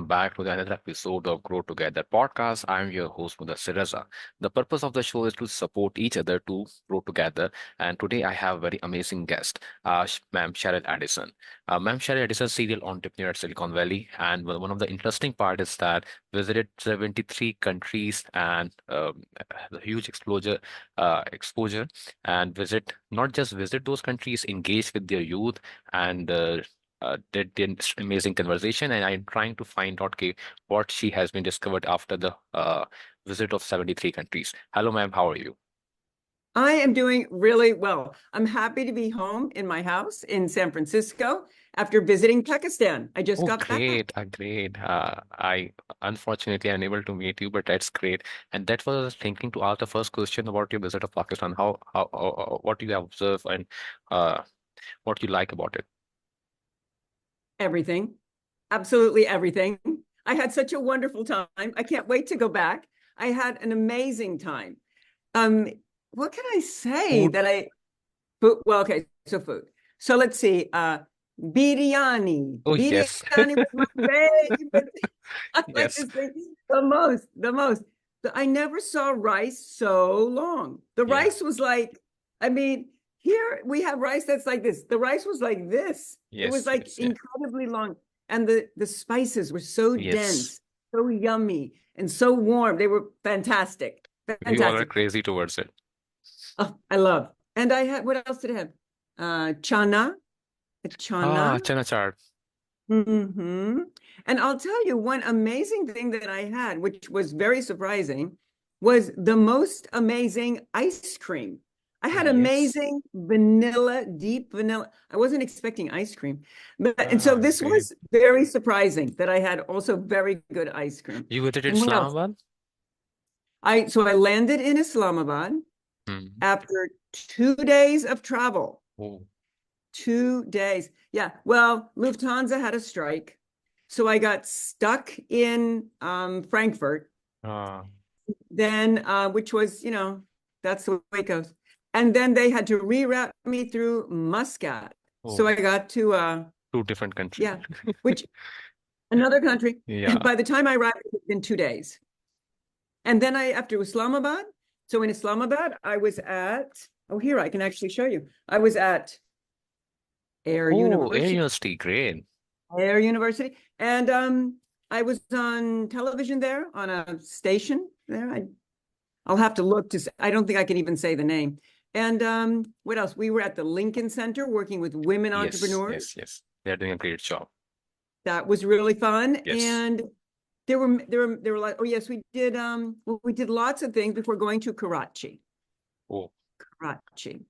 back to another episode of Grow Together podcast. I'm your host, Mudassir Raza. The purpose of the show is to support each other to grow together. And today I have a very amazing guest, Ma'am Cheryl Edison. Ma'am Cheryl Edison, serial entrepreneur at Silicon Valley. And one of the interesting part is that visited 73 countries and the huge exposure and not just visit those countries, engage with their youth and did this amazing conversation, and I'm trying to find out what she has been discovered after the visit of 73 countries. Hello, ma'am. How are you? I am doing really well. I'm happy to be home in my house in San Francisco after visiting Pakistan. I just Oh, got back. great, great. I unfortunately unable to meet you, but that's great. And that was I was thinking to ask the first question about your visit of Pakistan. What do you observe and uh, what you like about it? Everything, absolutely everything. I had such a wonderful time. I can't wait to go back. I had an amazing time. Um, what can I say Food. that I food? Well, okay, so food. So let's see. Biryani. Oh, yes. Biryani was my favorite. I like Yes. this thing the most. I never saw rice so long. The Yeah. rice was like, I mean, here we have rice that's like this. The rice was like this. It was Yes. like Yes. Yeah. incredibly long. And the spices were so Yes. dense, so yummy, and so warm. They were fantastic. We all are Fantastic. crazy towards it. Oh, I love. And I had, what else did I have? Chana, chana. Chana chaat. Hmm. And I'll tell you one amazing thing that I had, which was very surprising, was the most amazing ice cream. I had Yes. amazing vanilla, deep vanilla. I wasn't expecting ice cream, but and so this Great. was very surprising that I had also very good ice cream. You visited And what else? Islamabad? I landed in Islamabad Hmm. after 2 days of travel. Oh. 2 days. Yeah. Well, Lufthansa had a strike. So I got stuck in Frankfurt, Uh, then, which was, that's the way it goes. And then they had to reroute me through Muscat. So oh, I got to, two different countries. yeah, which another country. And Yeah. by the time I arrived, it had been 2 days. And then after Islamabad, so in Islamabad, I was at, oh, here, I can actually show you. I was at Air Oh, Air University. University, great. Air University. And I was on television there on a station there. I'll have to look I don't think I can even say the name. And what else? We were at the Lincoln Center working with women Yes, entrepreneurs. yes, yes. They're doing a great job. That was really fun. Yes. And there were like, oh yes, we did lots of things before going to Karachi. Oh, Karachi.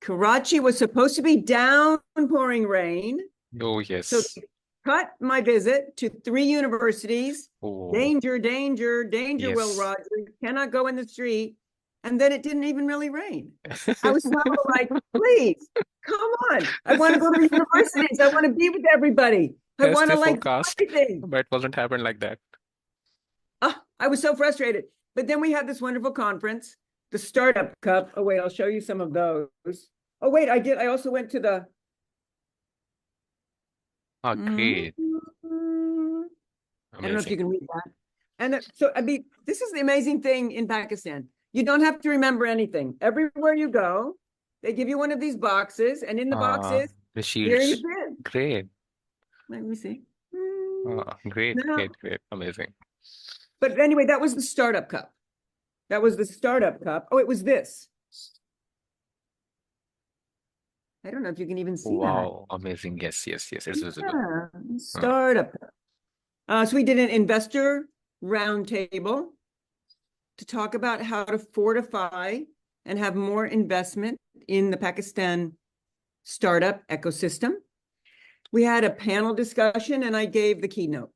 Karachi was supposed to be downpouring rain. oh, So yes. cut my visit to 3 universities. Oh, Danger, danger, danger, Will yes. Rogers. You cannot go in the street. And then it didn't even really rain. I was so like, please, come on. I want to go to the universities. I want to be with everybody. I As want they to like do forecast, everything. but it wasn't happen like that. I was so frustrated. But then we had this wonderful conference, the Startup Cup. Oh, wait, I'll show you some of those. Oh, wait, I did. I also went to the Great. I don't know if you Amazing. can read that. And so, I mean, this is the amazing thing in Pakistan. You don't have to remember anything. Everywhere you go, they give you one of these boxes, and in the Uh, boxes, the here shields. you've been. Great. Let me see. Great, No. great, great. Amazing. But anyway, that was the Startup Cup. That was the Startup Cup. Oh, it was this. I don't know if you can even see that. Wow, amazing. Yes, yes, yes. It's visible. Yeah, Uh, Startup Cup. So we did an investor roundtable to talk about how to fortify and have more investment in the Pakistan startup ecosystem. We had a panel discussion and I gave the keynote,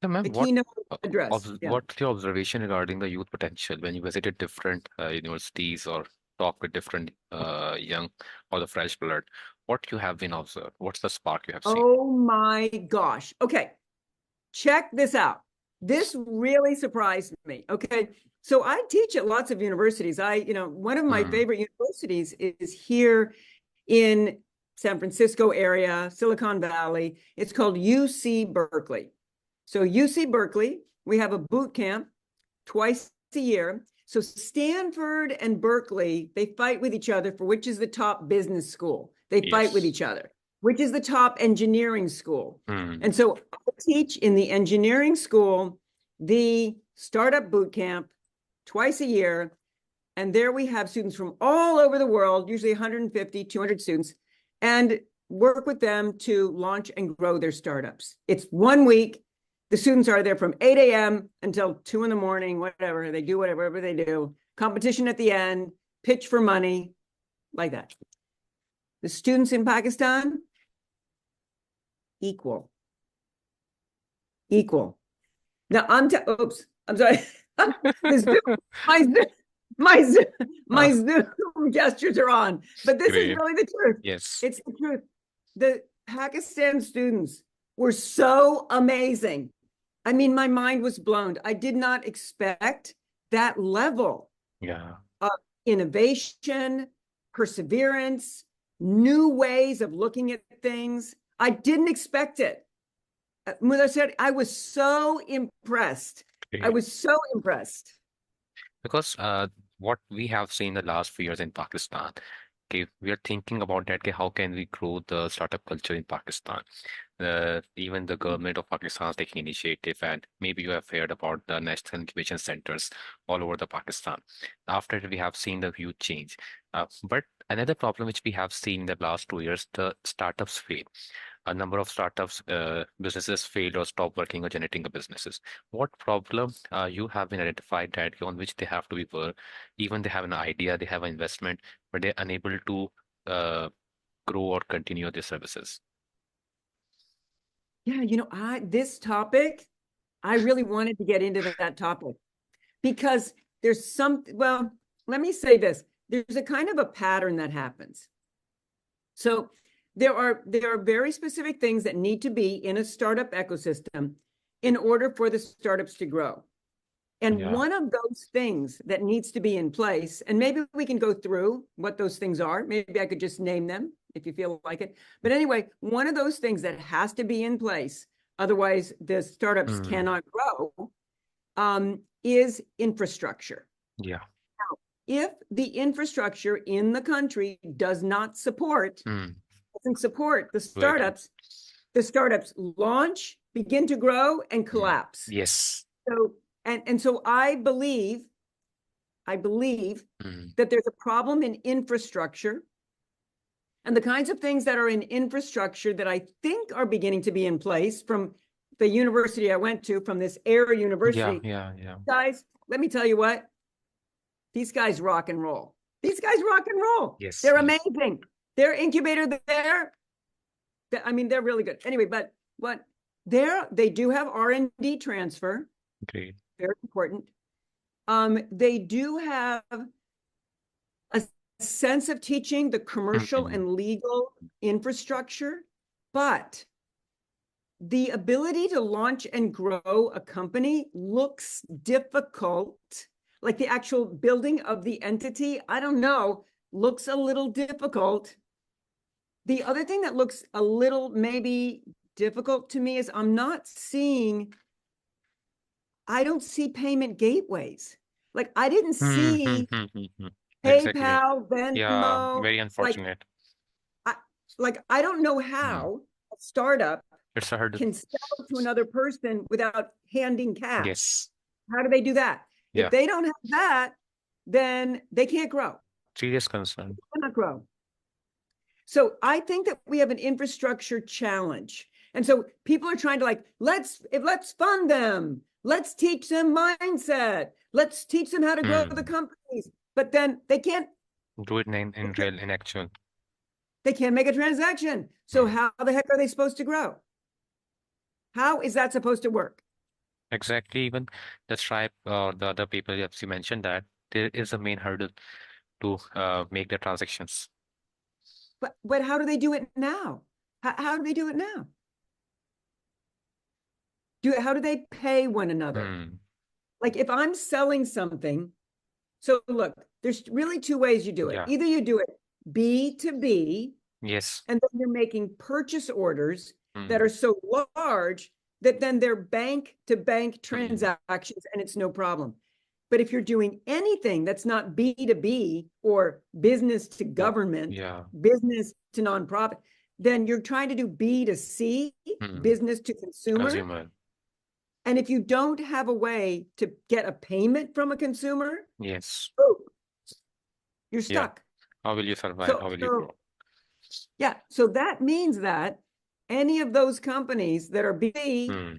so, the ma'am, keynote address. Yeah. what's your observation regarding the youth potential when you visited different universities or talk with different young or the fresh blood? What you have been observed? What's the spark you have seen? Oh my gosh. Okay. Check this out. This really surprised me. Okay. So I teach at lots of universities. One of my Hmm. favorite universities is here in San Francisco area, Silicon Valley. It's called UC Berkeley. So UC Berkeley, we have a boot camp twice a year. So Stanford and Berkeley, they fight with each other for which is the top business school. They fight with Yes. each other, which is the top engineering school. Mm. And so I teach in the engineering school the startup boot camp twice a year. And there we have students from all over the world, usually 150, 200 students, and work with them to launch and grow their startups. It's 1 week. The students are there from 8 a.m. until 2 in the morning, whatever. They do whatever they do. Competition at the end, pitch for money, like that. The students in Pakistan, equal. Now, I'm sorry. The Zoom, my Zoom, my Zoom, my Ah, Zoom gestures are on, but this is great. really the truth. Yes. It's the truth. The Pakistan students were so amazing. I mean, my mind was blown. I did not expect that level Yeah. of innovation, perseverance, new ways of looking at things. I didn't expect it. Mudassir, I was so impressed. I Great. was so impressed. Because what we have seen the last few years in Pakistan, okay, we are thinking about that, okay, how can we grow the startup culture in Pakistan? Even the government of Pakistan is taking initiative, and maybe you have heard about the national incubation centers all over the Pakistan. After it, we have seen the huge change. But another problem which we have seen in the last 2 years, the startups fail. A number of startups, businesses failed or stopped working or generating the businesses. What problem you have been identified that on which they have to be work, even they have an idea, they have an investment, but they're unable to grow or continue their services? Yeah, this topic, I really wanted to get into that topic because well, let me say this. There's a kind of a pattern that happens. So there are very specific things that need to be in a startup ecosystem in order for the startups to grow. And Yeah. one of those things that needs to be in place, and maybe we can go through what those things are. Maybe I could just name them if you feel like it. But anyway, one of those things that has to be in place, otherwise the startups Mm. cannot grow, is infrastructure. Yeah. If the infrastructure in the country doesn't support Mm. the Very true. startups launch, begin to grow, and Mm. collapse. Yes. So so I believe Mm. that there's a problem in infrastructure, and the kinds of things that are in infrastructure that I think are beginning to be in place from the university I went to, from this Air Yeah, University. yeah, yeah. Guys, let me tell you what, these guys rock and roll. These guys rock and roll. Yes, They're yes. amazing. Their incubator there, I mean, they're really good. Anyway, but what they do have R&D transfer, Great. very important. They do have a sense of teaching the commercial Mm. and legal infrastructure, but the ability to launch and grow a company looks difficult. Like the actual building of the entity, I don't know, looks a little difficult. The other thing that looks a little maybe difficult to me is I don't see payment gateways. Like I didn't Mm, mm, see mm, mm, mm. Exactly. PayPal, Yeah, Venmo, very like unfortunate. I I don't know Mm. how a startup It's hard. can sell to another person without handing cash. Yes. How do they do that? If Yeah. they don't have that, then they can't grow. Serious concern. They cannot grow. So I think that we have an infrastructure challenge. And so people are trying to let's fund them. Let's teach them mindset. Let's teach them how to grow the Mm. companies. But then they can't Do it in real, in actual. make a transaction. So Mm. how the heck are they supposed to grow? How is that supposed to work? Exactly. Even the Stripe or the other people you mentioned that there is a main hurdle to make the transactions. But how do they do it now? How do they do it now? How do they pay one another? Mm. Like if I'm selling something, so look, there's really two ways you do it. Yeah. Either you do it B2B, Yes. And then you're making purchase orders that Mm, are so large that then they're bank to bank mm, transactions and it's no problem. But if you're doing anything that's not B2B or business to oh, government, yeah. business to nonprofit, then you're trying to do B2C, Mm, business to consumer. consumer. And if you don't have a way to get a payment from a consumer, Yes. oh, you're Yeah. stuck. How will you survive? So, How will you so grow? yeah, so that means that any of those companies that are B, Hmm.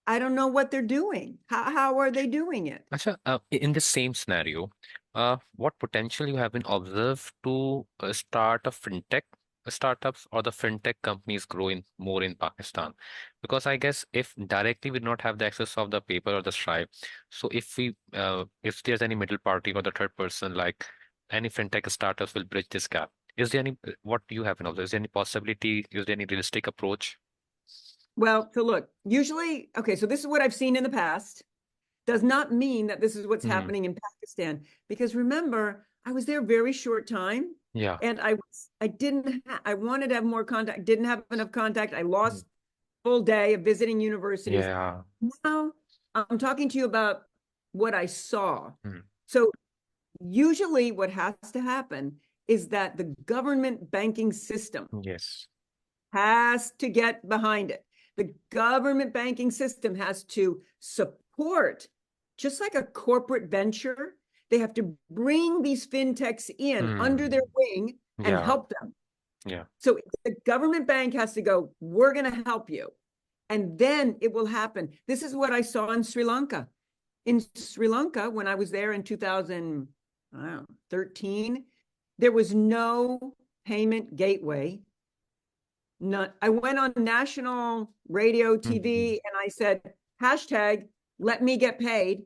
I don't know what they're doing. How are they doing it? Acha, in the same scenario, what potential you have been observed to start a fintech startups or the fintech companies grow in more in Pakistan? Because I guess if directly we do not have the access of the paper or the stripe, so if there's any middle party or the third person, like any fintech startups will bridge this gap. Is there any what you have been observed? Is there any possibility? Is there any realistic approach? Well, so look, usually, okay, so this is what I've seen in the past. Does not mean that this is what's Hmm. happening in Pakistan. Because remember, I was there a very short time Yeah. and I didn't I wanted to have more contact, didn't have enough contact. I Mm. lost full day of visiting universities. Yeah. Now I'm talking to you about what I saw. Mm. So usually what has to happen is that the government banking system Yes. has to get behind it. The government banking system has to support, just like a corporate venture, they have to bring these fintechs in under their Hmm. wing and Yeah. help them. Yeah. So the government bank has to go, we're going to help you. And then it will happen. This is what I saw in Sri Lanka. In Sri Lanka, when I was there in 2013, there was no payment gateway. Not, I went on national radio, TV, Mhm. and I said, hashtag, let me get paid.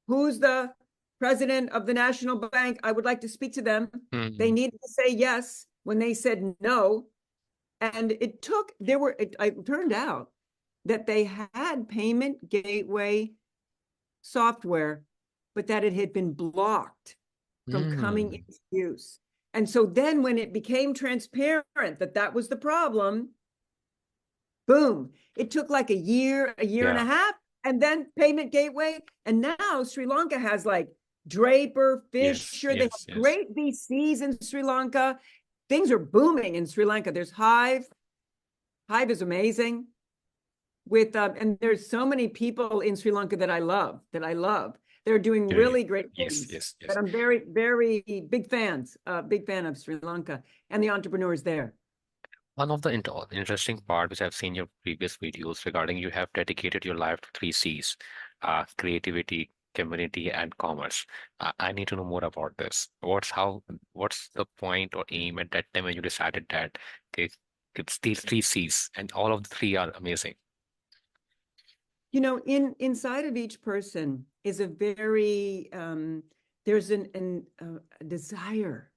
Who's the president of the national bank? I would like to speak to them. They Mhm. needed to say yes when they said no. And it took, it turned out that they had payment gateway software, but that it had been blocked from coming Mm. into use. And so then when it became transparent that that was the problem, boom, it took like a year and a Yeah. half, and then payment gateway. And now Sri Lanka has like Draper, Yes. Fisher, they Yes. have Yes. great VCs in Sri Lanka. Things are booming in Sri Lanka. There's Hive. Hive is amazing. With and there's so many people in Sri Lanka that I love, They're doing Great. really great Yes. things Yes. that Yes. I'm very, very big fan of Sri Lanka and the entrepreneurs there. One of the interesting part which I've seen your previous videos regarding you have dedicated your life to three C's, creativity, community, and commerce. I need to know more about this. What's the point or aim at that time when you decided that okay, it's these three C's and all of the three are amazing. You know, inside of each person is a very there's a desire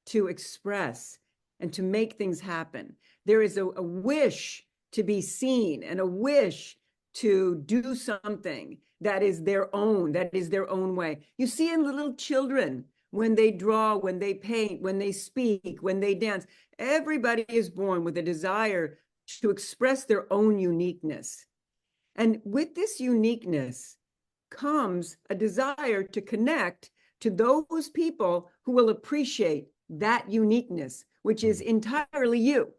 to express and to make things happen. There is a wish to be seen and a wish to do something that is their own, that is their own way. You see in little children when they draw, when they paint, when they speak, when they dance, everybody is born with a desire to express their own uniqueness. And with this uniqueness comes a desire to connect to those people who will appreciate that uniqueness, which is Mm. entirely you.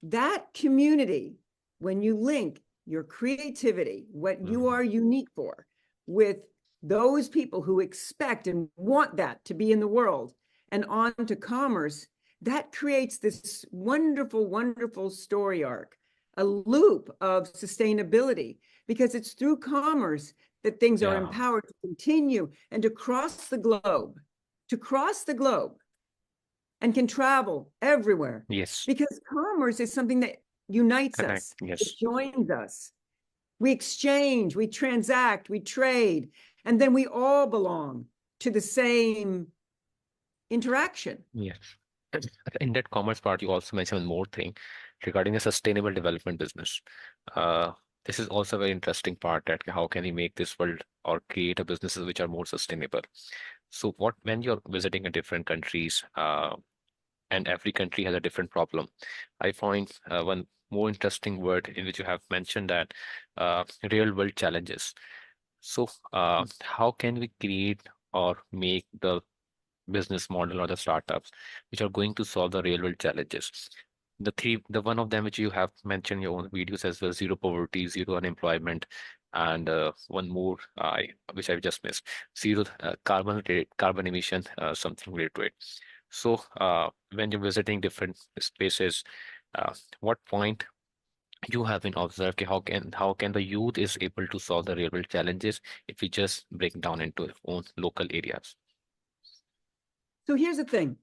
That community, when you link your creativity, what you Mm. are unique for, with those people who expect and want that to be in the world and on to commerce, that creates this wonderful, wonderful story arc, a loop of sustainability, because it's through commerce that things are Yeah. empowered to continue and to cross the globe and can travel everywhere, Yes. because commerce is something that unites Connect. us, it Yes. joins us. We exchange, we transact, we trade, and then we all belong to the same interaction. Yes. In that commerce part, you also mentioned one more thing regarding a sustainable development business. Uh, this is also a very interesting part that how can we make this world or create a businesses which are more sustainable. So what when you're visiting a different countries, and every country has a different problem. I find one more interesting word in which you have mentioned that real world challenges. So, how can we create or make the business model or the startups which are going to solve the real world challenges? The one of them which you have mentioned in your own videos as well, zero poverty, zero unemployment, and one more which I've just missed, zero carbon emission, something related to it. So when you're visiting different spaces, what point you have been observed, how can the youth is able to solve the real world challenges if we just break down into own local areas? So here's the thing.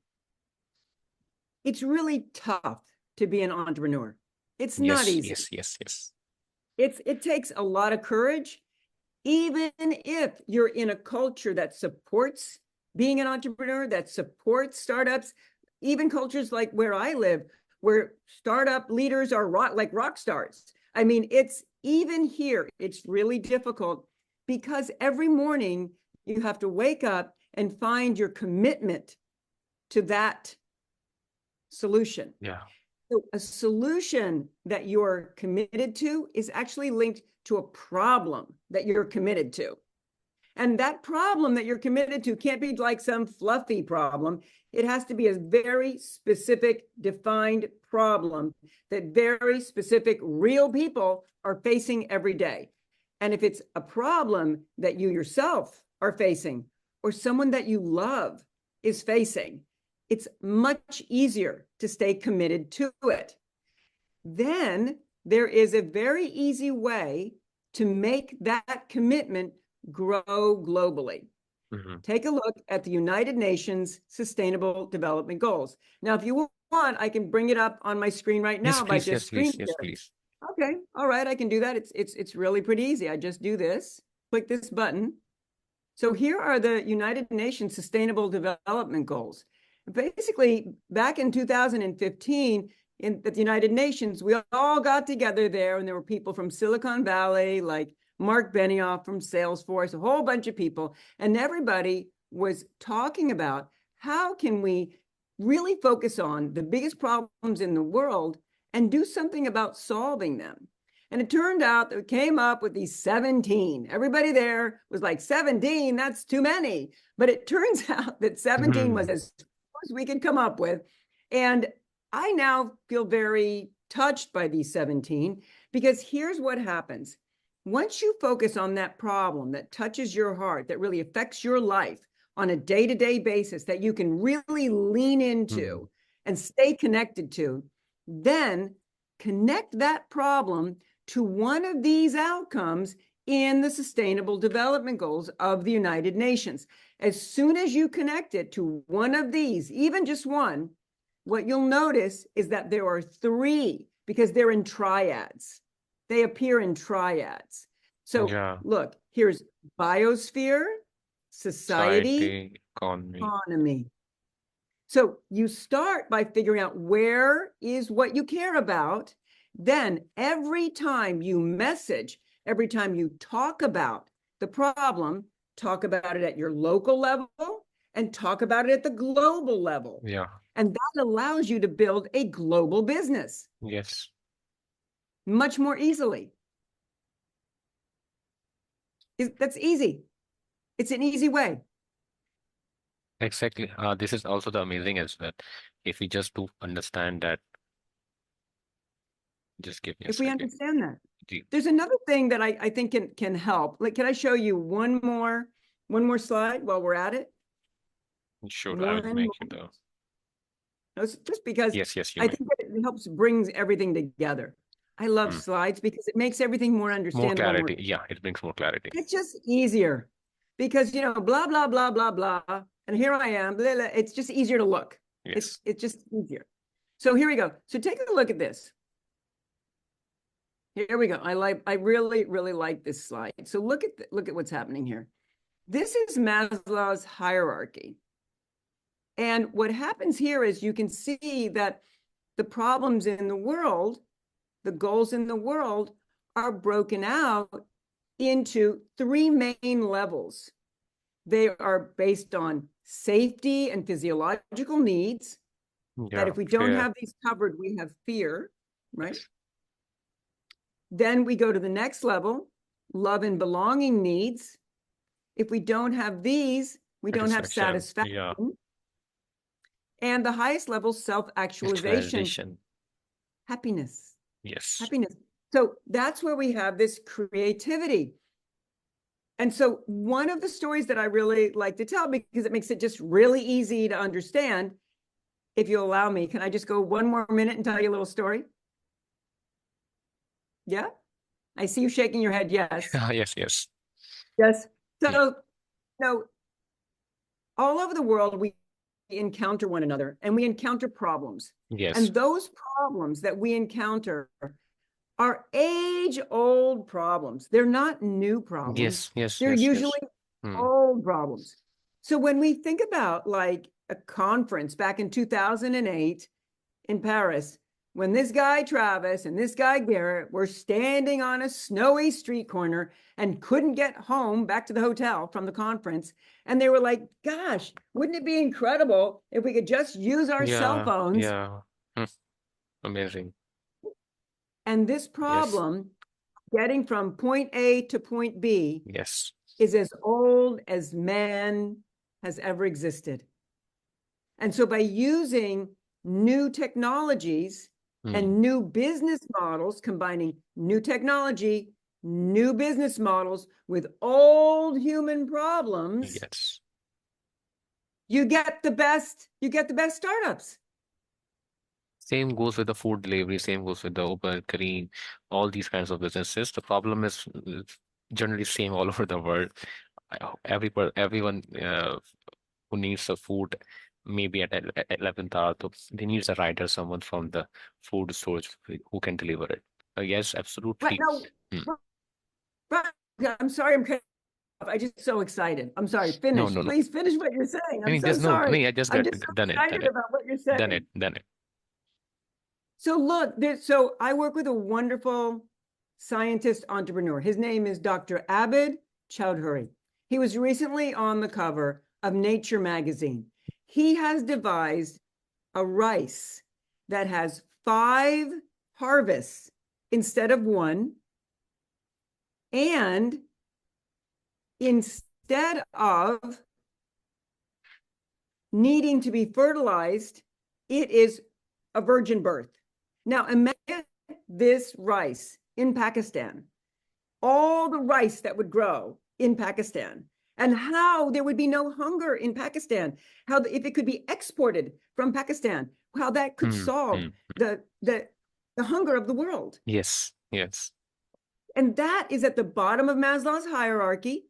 It's really tough to be an entrepreneur. It's not Yes, easy. yes, yes, yes. It takes a lot of courage, even if you're in a culture that supports being an entrepreneur, that supports startups, even cultures like where I live, where startup leaders are rock stars. I mean, it's even here, it's really difficult because every morning you have to wake up and find your commitment to that solution. Yeah. So a solution that you're committed to is actually linked to a problem that you're committed to. And that problem that you're committed to can't be like some fluffy problem. It has to be a very specific, defined problem that very specific, real people are facing every day. And if it's a problem that you yourself are facing or someone that you love is facing, it's much easier to stay committed to it. Then there is a very easy way to make that commitment grow globally. Hmm. Take a look at the United Nations Sustainable Development Goals. Now, if you want, I can bring it up on my screen right Yes, now by please. just Yes, screen please. Yes, sharing. please. Okay, all right, I can do that. It's really pretty easy. I just do this, click this button. So here are the United Nations Sustainable Development Goals. Basically, back in 2015, at the United Nations, we all got together there, and there were people from Silicon Valley, like Mark Benioff from Salesforce, a whole bunch of people, and everybody was talking about how can we really focus on the biggest problems in the world and do something about solving them. And it turned out that we came up with these 17. Everybody there was like, 17, that's too many. But it turns out that 17 was Mhm. as close as we could come up with. And I now feel very touched by these 17 because here's what happens. Once you focus on that problem that touches your heart, that really affects your life on a day-to-day basis, that you can really lean Mhm. into and stay connected to, then connect that problem to one of these outcomes in the Sustainable Development Goals of the United Nations. As soon as you connect it to one of these, even just one, what you'll notice is that there are three because they're in triads. They appear in triads. So Yeah. look, here's biosphere, society, Society, economy. economy. So you start by figuring out where is what you care about. Then every time you message, every time you talk about the problem, talk about it at your local level and talk about it at the global level. Yeah. And that allows you to build a global business Yes. much more easily. That's easy. It's an easy way. Exactly. This is also the amazing as well. If we just do understand that, just give me a If we second. understand that. Ji. There's another thing that I think can help. Like, can I show you one more slide while we're at it? Sure, I will One make you more. the. Just because Yes, yes, you I may. think that it helps brings everything together. I love Mm. slides because it makes everything more More understandable, more clarity. Yeah, it brings more clarity. it's just easier because blah blah blah blah blah and here I am blah, blah, it's just easier to look. it's Yes. it's just easier. So here we go. So take a look at this. Here we go. I really like this slide. So look at what's happening here. This is Maslow's hierarchy. And what happens here is you can see that the problems in the world, the goals in the world are broken out into three main levels. They are based on safety and physiological needs. That Yeah, if we don't fair. have these covered, we have fear, right? Yes. Then we go to the next level, love and belonging needs. If we don't have these, we don't have Satisfaction. Yeah. satisfaction. And the highest level, self-actualization, Actualization. happiness, Yes. happiness. So that's where we have this creativity. And so one of the stories that I really like to tell, because it makes it just really easy to understand, if you allow me, can I just go one more minute and tell you a little story? Yeah? I see you shaking your head. Yes. Yes, yes. Yes. Yeah. So, all over the world, we encounter one another and we encounter problems. Yes. And those problems that we encounter are age-old problems. They're not new problems. Yes, yes, They're yes, yes. usually Hmm. old problems. So when we think about like a conference back in 2008 in Paris, when this guy Travis and this guy Garrett were standing on a snowy street corner and couldn't get home back to the hotel from the conference, and they were like, gosh, wouldn't it be incredible if we could just use our cell Yeah, phones? yeah. Hmm. Amazing. And this Yes, problem, getting from point A to point B, yes. is as old as man has ever existed. And so by using new technologies Hmm. and new business models, combining new technology, new business models with old human problems, Yes. you get the best startups. Same goes with the food delivery, same goes with the Uber, Careem, all these kinds of businesses. The problem is generally same all over the world. Everyone who needs a food maybe at 11th hour, so they needs a rider, someone from the food storage who can deliver it. Yes, Right absolutely. now, Hmm. I'm sorry, I'm cutting off. I just so excited. I'm sorry. No, Finish, no, no. please finish what you're saying. I I'm mean, so there's no, I sorry. mean, I just I'm got just so done it, done excited it, about what you're done saying. it, done it. So look, so I work with a wonderful scientist entrepreneur. His name is Dr. Abid Chowdhury. He was recently on the cover of Nature magazine. He has devised a rice that has 5 harvests instead of 1. And instead of needing to be fertilized, it is a virgin birth. Now, imagine this rice in Pakistan, all the rice that would grow in Pakistan, and how there would be no hunger in Pakistan, how if it could be exported from Pakistan, how that could Hmm. solve Hmm. the hunger of the world. Yes, yes. And that is at the bottom of Maslow's hierarchy.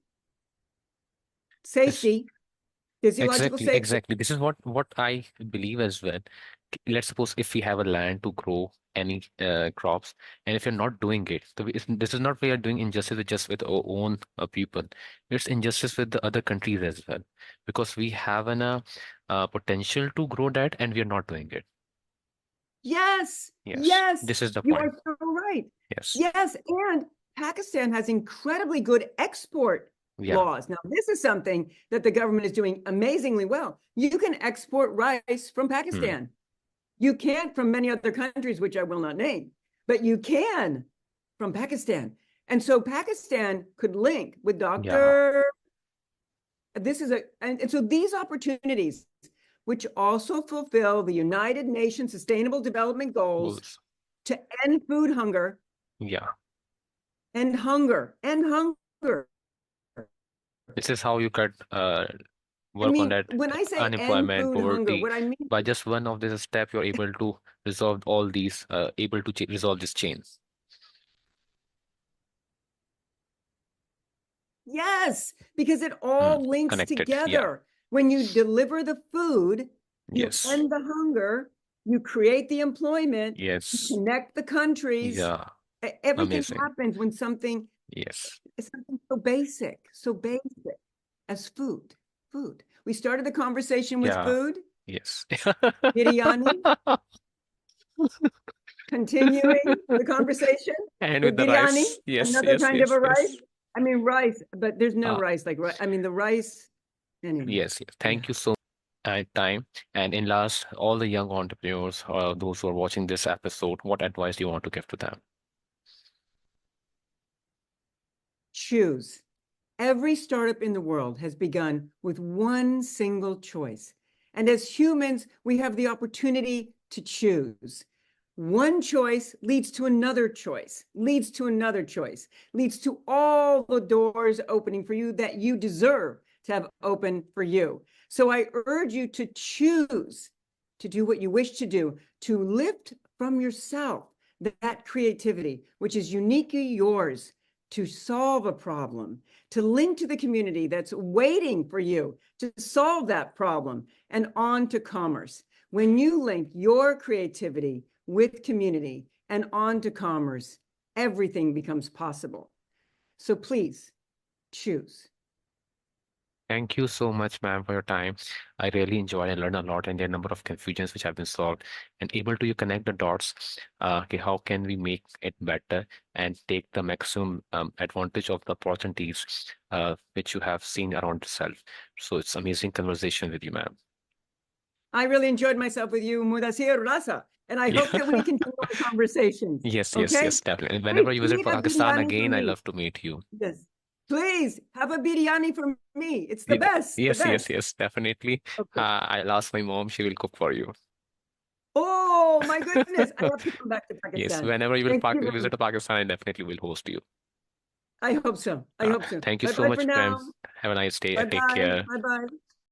This Safety, physiological exactly, safety. exactly. This is what I believe as well. Let's suppose if we have a land to grow any crops, and if you're not doing it, so this is not we are doing injustice with just with our own people. It's injustice with the other countries as well, because we have an potential to grow that, and we are not doing it. Yes, Yes, yes, this is the you point. are so right. Yes. Yes, and Pakistan has incredibly good export Yeah. laws. Now, this is something that the government is doing amazingly well. You can export rice from Hmm. Pakistan. You can't from many other countries, which I will not name, but you can from Pakistan. And so Pakistan could link with Yeah. Dr. This is and so these opportunities, which also fulfill the United Nations Sustainable Development Goals Goals. to end food hunger, Yeah. end hunger, end hunger. This is how you cut I work on mean, that when I say end unemployment, food hunger, poverty. what I mean, By just one of this step, you're able to resolve all these, able to resolve this chain. yes, because it Hmm. all links Connected. Yeah. together. When you deliver the food, you Yes. end the hunger, you create the employment, you Yes. connect the countries. Yeah. Everything Amazing. happens when something Yes. is something so basic as food. Food. We started the conversation with Yeah. food, Yes. biryani, continuing the conversation And with with the biryani, rice. Yes. another Yes. kind of Yes. a rice. Yes. I mean, rice, but there's no Uh, rice like rice. I mean, the rice, anyway. yes. Yes. Yeah. Thank you so time. And in last, all the young entrepreneurs, those who are watching this episode, what advice do you want to give to them? Choose. Every startup in the world has begun with one single choice. And as humans, we have the opportunity to choose. One choice leads to another choice, leads to another choice, leads to all the doors opening for you that you deserve to have open for you. So I urge you to choose to do what you wish to do, to lift from yourself that creativity, which is uniquely yours, to solve a problem, to link to the community that's waiting for you to solve that problem, and on to commerce. When you link your creativity with community and on to commerce, everything becomes possible. So please choose. Thank you so much, ma'am, for your time. I really enjoyed and learned a lot, and there are a number of confusions which have been solved. And able to you connect the dots. Okay, how can we make it better and take the maximum advantage of the opportunities which you have seen around yourself? So it's amazing conversation with you, ma'am. I really enjoyed myself with you, Mudassir Raza, and I hope Yeah. that we continue our conversations. Yes, yes, Okay? yes, definitely. And Hey, whenever you visit eat a Pakistan biryani for again, I me. love to meet you. Yes. Please have a biryani for me. It's the Yeah, best, the yes, yes, best. yes, definitely. Okay. I'll ask my mom; she will cook for you. Oh my goodness. I have to come back to Yes, Pakistan. whenever you will Thank you very visit much. Pakistan, I definitely will host you. I hope so. I hope so. Thank you Bye so bye for much, ma'am. now. Have a nice day. Bye Take bye. care. Bye bye.